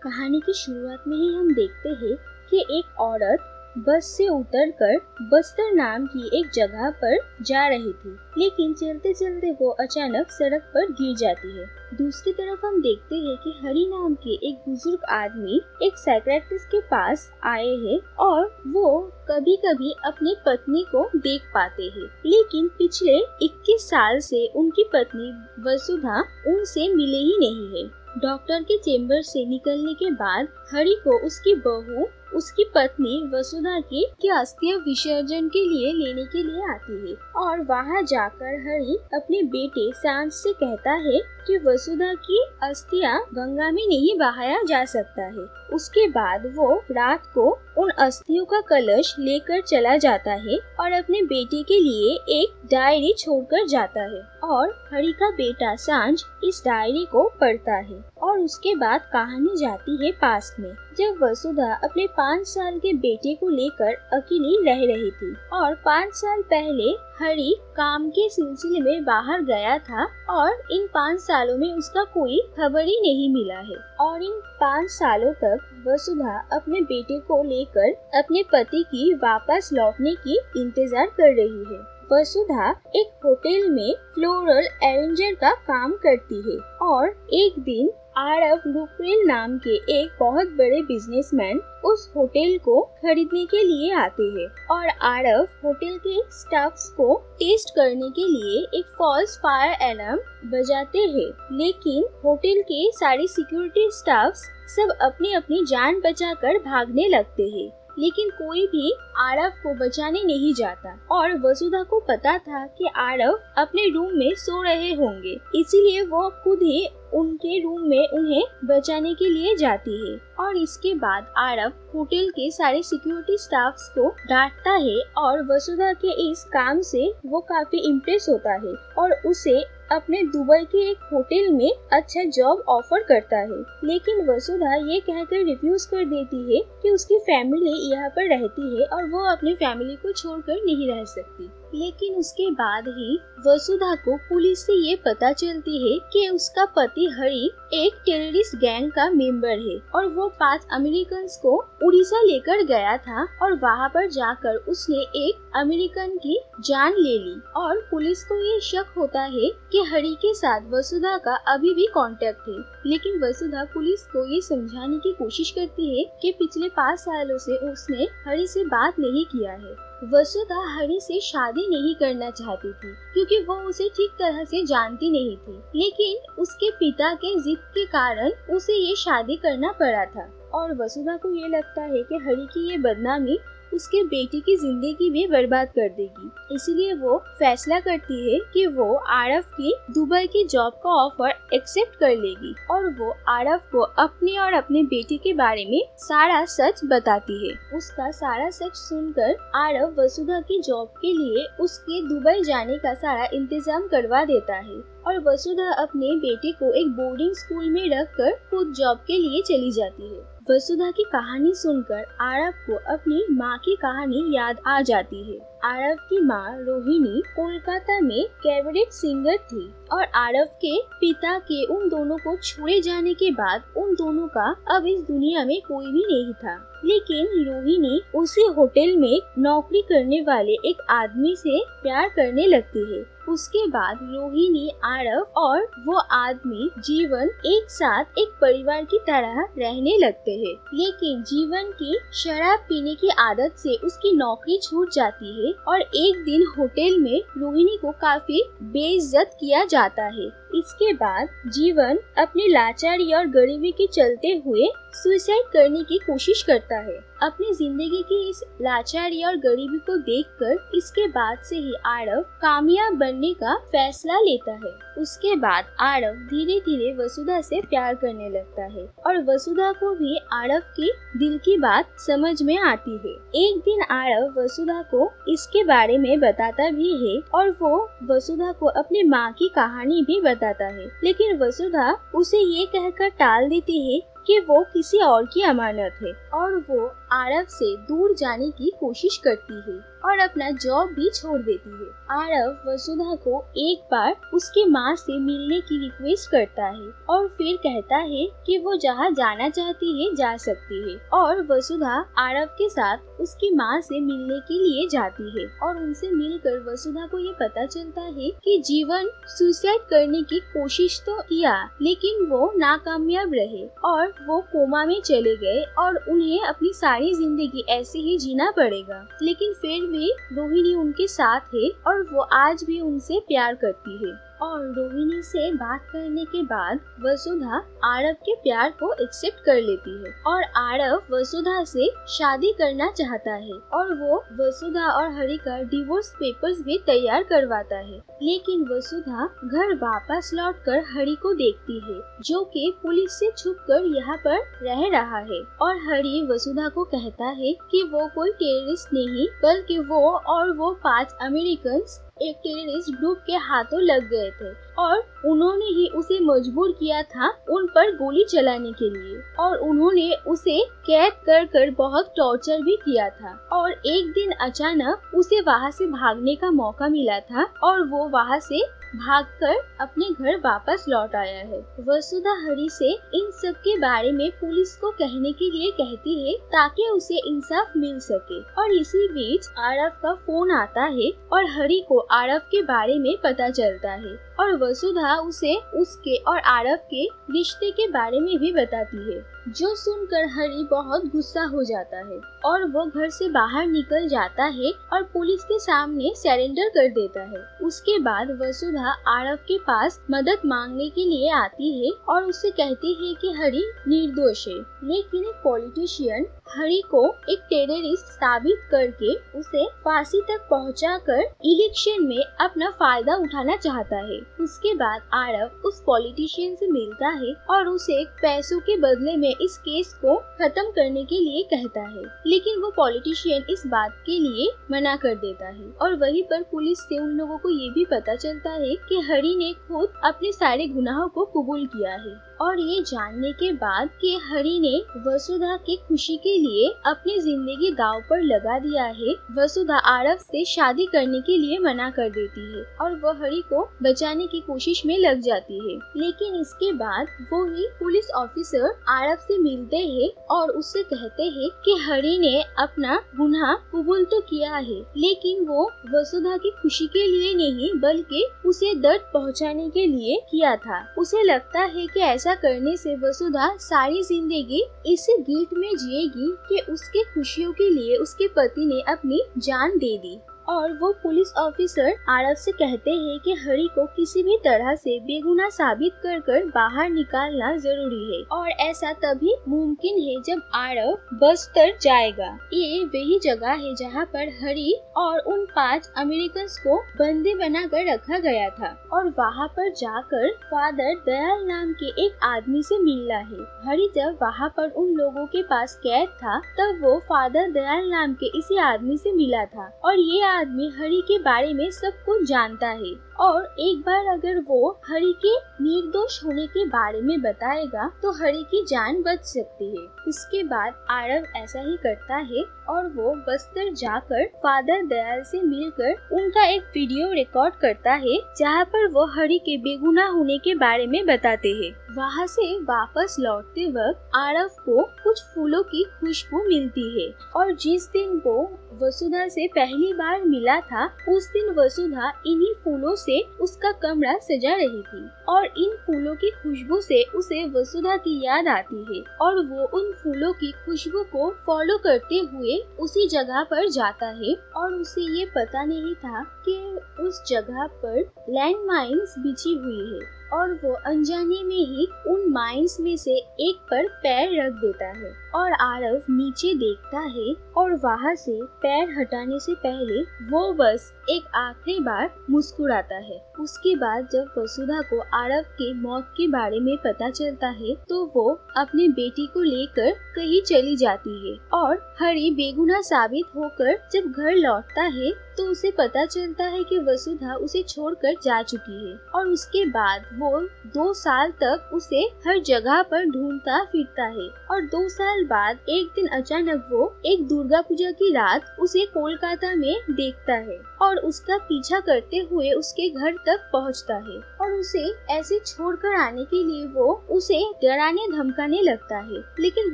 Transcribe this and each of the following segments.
कहानी की शुरुआत में ही हम देखते हैं कि एक औरत बस से उतरकर बस्तर नाम की एक जगह पर जा रही थी, लेकिन चलते चलते वो अचानक सड़क पर गिर जाती है। दूसरी तरफ हम देखते हैं कि हरि नाम के एक बुजुर्ग आदमी एक साइकियाट्रिस्ट के पास आए हैं और वो कभी कभी अपनी पत्नी को देख पाते हैं, लेकिन पिछले 21 साल से उनकी पत्नी वसुधा उनसे मिले ही नहीं है। डॉक्टर के चेम्बर से निकलने के बाद हरि को उसकी बहू उसकी पत्नी वसुधा की अस्थियां विसर्जन के लिए लेने के लिए आती है और वहां जाकर हरि अपने बेटे सांस से कहता है कि वसुधा की अस्थियां गंगा में नहीं बहाया जा सकता है। उसके बाद वो रात को उन अस्थियों का कलश लेकर चला जाता है और अपने बेटे के लिए एक डायरी छोड़कर जाता है और हरि का बेटा सांझ इस डायरी को पढ़ता है। और उसके बाद कहानी जाती है पास्ट में, जब वसुधा अपने 5 साल के बेटे को लेकर अकेली रह रही थी और 5 साल पहले हरि काम के सिलसिले में बाहर गया था और इन 5 सालों में उसका कोई खबर ही नहीं मिला है। और इन 5 सालों तक वसुधा अपने बेटे को लेकर अपने पति की वापस लौटने की इंतजार कर रही है। वसुधा एक होटल में फ्लोरल अरेंजर का काम करती है और एक दिन आरव रुपेल नाम के एक बहुत बड़े बिजनेसमैन उस होटल को खरीदने के लिए आते हैं और आरव होटल के स्टाफ्स को टेस्ट करने के लिए एक फॉल्स फायर अलार्म बजाते हैं, लेकिन होटल के सारे सिक्योरिटी स्टाफ्स सब अपनी अपनी जान बचाकर भागने लगते हैं, लेकिन कोई भी आरव को बचाने नहीं जाता। और वसुधा को पता था कि आरव अपने रूम में सो रहे होंगे, इसीलिए वो खुद ही उनके रूम में उन्हें बचाने के लिए जाती है। और इसके बाद आरव होटल के सारे सिक्योरिटी स्टाफ्स को डांटता है और वसुधा के इस काम से वो काफी इम्प्रेस होता है और उसे अपने दुबई के एक होटल में अच्छा जॉब ऑफर करता है, लेकिन वसुधा ये कहकर रिफ्यूज कर देती है कि उसकी फैमिली यहाँ पर रहती है और वो अपनी फैमिली को छोड़कर नहीं रह सकती। लेकिन उसके बाद ही वसुधा को पुलिस से ये पता चलती है कि उसका पति हरि एक टेररिस्ट गैंग का मेंबर है और वो 5 अमेरिकन को उड़ीसा लेकर गया था और वहाँ पर जाकर उसने एक अमेरिकन की जान ले ली। और पुलिस को ये शक होता है कि हरि के साथ वसुधा का अभी भी कांटेक्ट है, लेकिन वसुधा पुलिस को ये समझाने की कोशिश करती है कि पिछले 5 सालों से उसने हरि से बात नहीं किया है। वसुधा हरि से शादी नहीं करना चाहती थी क्योंकि वो उसे ठीक तरह से जानती नहीं थी, लेकिन उसके पिता के जिद के कारण उसे ये शादी करना पड़ा था। और वसुधा को ये लगता है कि हरि की ये बदनामी उसके बेटे की जिंदगी भी बर्बाद कर देगी, इसलिए वो फैसला करती है कि वो आरव की दुबई की जॉब का ऑफर एक्सेप्ट कर लेगी और वो आरव को अपने और अपने बेटे के बारे में सारा सच बताती है। उसका सारा सच सुनकर आरव वसुधा की जॉब के लिए उसके दुबई जाने का सारा इंतजाम करवा देता है और वसुधा अपने बेटे को एक बोर्डिंग स्कूल में रखकर खुद जॉब के लिए चली जाती है। वसुधा की कहानी सुनकर आरव को अपनी माँ की कहानी याद आ जाती है। आरव की माँ रोहिणी कोलकाता में कैबरेट सिंगर थी और आरव के पिता के उन दोनों को छोड़े जाने के बाद उन दोनों का अब इस दुनिया में कोई भी नहीं था, लेकिन रोहिणी उसी होटल में नौकरी करने वाले एक आदमी से प्यार करने लगती है। उसके बाद रोहिणी, आरव और वो आदमी जीवन एक साथ एक परिवार की तरह रहने लगते हैं, लेकिन जीवन की शराब पीने की आदत से उसकी नौकरी छूट जाती है और एक दिन होटल में रोहिणी को काफी बेइज्जत किया जाता है। इसके बाद जीवन अपनी लाचारी और गरीबी के चलते हुए सुसाइड करने की कोशिश करता है। अपनी जिंदगी की इस लाचारी और गरीबी को देखकर इसके बाद से ही आरव कामयाब बनने का फैसला लेता है। उसके बाद आरव धीरे धीरे वसुधा से प्यार करने लगता है और वसुधा को भी आरव की दिल की बात समझ में आती है। एक दिन आरव वसुधा को इसके बारे में बताता भी है और वो वसुधा को अपनी माँ की कहानी भी बताता है, लेकिन वसुधा उसे ये कहकर टाल देती है कि वो किसी और की अमानत है और वो आरव से दूर जाने की कोशिश करती है और अपना जॉब भी छोड़ देती है। आरव वसुधा को एक बार उसकी माँ से मिलने की रिक्वेस्ट करता है और फिर कहता है कि वो जहाँ जाना चाहती है जा सकती है, और वसुधा आरव के साथ उसकी माँ से मिलने के लिए जाती है। और उनसे मिलकर वसुधा को ये पता चलता है कि जीवन सुसाइड करने की कोशिश तो किया लेकिन वो नाकामयाब रहे और वो कोमा में चले गए और उन्हें अपनी सारी जिंदगी ऐसे ही जीना पड़ेगा। लेकिन फिर भी रोहिणी उनके साथ है और वो आज भी उनसे प्यार करती है। और रोहिणी से बात करने के बाद वसुधा आरव के प्यार को एक्सेप्ट कर लेती है और आरव वसुधा से शादी करना चाहता है और वो वसुधा और हरि का डिवोर्स पेपर्स भी तैयार करवाता है। लेकिन वसुधा घर वापस लौटकर हरि को देखती है जो कि पुलिस से छुपकर यहाँ पर रह रहा है, और हरि वसुधा को कहता है कि वो कोई टेररिस्ट नहीं बल्कि वो 5 अमेरिकन एक टेररिस्ट ग्रुप के हाथों लग गए थे और उन्होंने ही उसे मजबूर किया था उन पर गोली चलाने के लिए, और उन्होंने उसे कैद कर बहुत टॉर्चर भी किया था। और एक दिन अचानक उसे वहाँ से भागने का मौका मिला था और वो वहाँ से भागकर अपने घर वापस लौट आया है। वसुधा हरि से इन सब के बारे में पुलिस को कहने के लिए कहती है ताकि उसे इंसाफ मिल सके। और इसी बीच आरव का फोन आता है और हरि को आरव के बारे में पता चलता है और वसुधा उसे उसके और आरव के रिश्ते के बारे में भी बताती है, जो सुनकर हरि बहुत गुस्सा हो जाता है और वो घर से बाहर निकल जाता है और पुलिस के सामने सरेंडर कर देता है। उसके बाद वसुधा आरव के पास मदद मांगने के लिए आती है और उससे कहती है कि हरि निर्दोष है, लेकिन एक पॉलिटिशियन हरि को एक टेररिस्ट साबित करके उसे फांसी तक पहुंचाकर इलेक्शन में अपना फायदा उठाना चाहता है। उसके बाद आरव उस पॉलिटिशियन से मिलता है और उसे पैसों के बदले में इस केस को खत्म करने के लिए कहता है, लेकिन वो पॉलिटिशियन इस बात के लिए मना कर देता है। और वहीं पर पुलिस से उन लोगों को ये भी पता चलता है कि हरि ने खुद अपने सारे गुनाहों को कबूल किया है। और ये जानने के बाद कि हरि ने वसुधा की खुशी के लिए अपनी जिंदगी दांव पर लगा दिया है, वसुधा आरव से शादी करने के लिए मना कर देती है और वो हरि को बचाने की कोशिश में लग जाती है। लेकिन इसके बाद वो ही पुलिस ऑफिसर आरव से मिलते हैं और उससे कहते हैं कि हरि ने अपना गुनाह कबूल तो किया है, लेकिन वो वसुधा की खुशी के लिए नहीं बल्कि उसे दर्द पहुंचाने के लिए किया था। उसे लगता है कि ऐसा करने से वसुधा सारी जिंदगी इस गिल्ट में जिएगी कि उसके खुशियों के लिए उसके पति ने अपनी जान दे दी। और वो पुलिस ऑफिसर आरव से कहते हैं कि हरि को किसी भी तरह से बेगुनाह साबित कर बाहर निकालना जरूरी है, और ऐसा तभी मुमकिन है जब आरव बस्तर जाएगा। ये वही जगह है जहाँ पर हरि और उन 5 अमेरिकन को बंदी बनाकर रखा गया था, और वहाँ पर जाकर फादर दयाल नाम के एक आदमी से मिलना है। हरि जब वहाँ पर उन लोगों के पास कैद था तब वो फादर दयाल नाम के इसी आदमी से मिला था, और ये आदमी हरि के बारे में सब कुछ जानता है, और एक बार अगर वो हरि के निर्दोष होने के बारे में बताएगा तो हरि की जान बच सकती है। उसके बाद आरव ऐसा ही करता है और वो बस्तर जाकर फादर दयाल से मिलकर उनका एक वीडियो रिकॉर्ड करता है जहाँ पर वो हरि के बेगुनाह होने के बारे में बताते हैं। वहाँ से वापस लौटते वक्त आरव को कुछ फूलों की खुशबू मिलती है, और जिस दिन वो वसुधा से पहली बार मिला था उस दिन वसुधा इन्हीं फूलों से उसका कमरा सजा रही थी, और इन फूलों की खुशबू से उसे वसुधा की याद आती है और वो उन फूलों की खुशबू को फॉलो करते हुए उसी जगह पर जाता है। और उसे ये पता नहीं था कि उस जगह पर लैंड माइन्स बिछी हुई है, और वो अनजाने में ही उन माइन्स में से एक पर पैर रख देता है और आरव नीचे देखता है, और वहाँ से पैर हटाने से पहले वो बस एक आखिरी बार मुस्कुराता है। उसके बाद जब वसुधा को आरव के मौत के बारे में पता चलता है तो वो अपने बेटी को लेकर कहीं चली जाती है, और हरि बेगुनाह साबित होकर जब घर लौटता है तो उसे पता चलता है कि वसुधा उसे छोड़कर जा चुकी है और उसके बाद वो 2 साल तक उसे हर जगह पर ढूंढता फिरता है। और 2 साल बाद एक दिन अचानक वो एक दुर्गा पूजा की रात उसे कोलकाता में देखता है और उसका पीछा करते हुए उसके घर तक पहुंचता है और उसे ऐसे छोड़कर आने के लिए वो उसे डराने धमकाने लगता है। लेकिन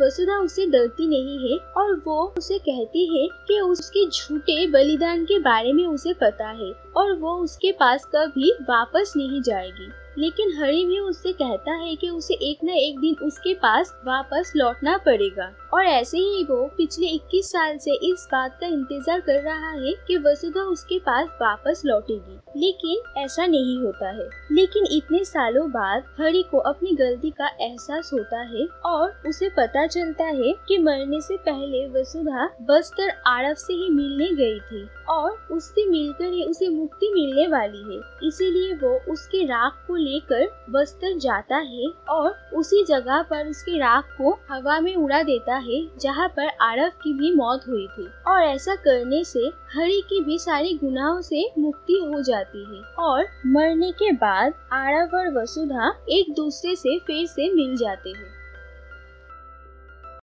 वसुधा उससे डरती नहीं है और वो उसे कहती है कि उसके झूठे बलिदान के बारे में उसे पता है और वो उसके पास कभी वापस नहीं जाएगी। लेकिन हरि भी उससे कहता है कि उसे एक न एक दिन उसके पास वापस लौटना पड़ेगा और ऐसे ही वो पिछले 21 साल से इस बात का इंतजार कर रहा है कि वसुधा उसके पास वापस लौटेगी, लेकिन ऐसा नहीं होता है। लेकिन इतने सालों बाद हरि को अपनी गलती का एहसास होता है और उसे पता चलता है कि मरने से पहले वसुधा बस्तर आरव से ही मिलने गई थी और उससे मिलकर ही उसे मुक्ति मिलने वाली है। इसीलिए वो उसके राख को लेकर बस्तर जाता है और उसी जगह पर उसके राख को हवा में उड़ा देता है जहाँ पर आरव की भी मौत हुई थी। और ऐसा करने से हरि की भी सारी गुनाहों से मुक्ति हो जाती है और मरने के बाद आरव और वसुधा एक दूसरे से फिर से मिल जाते हैं।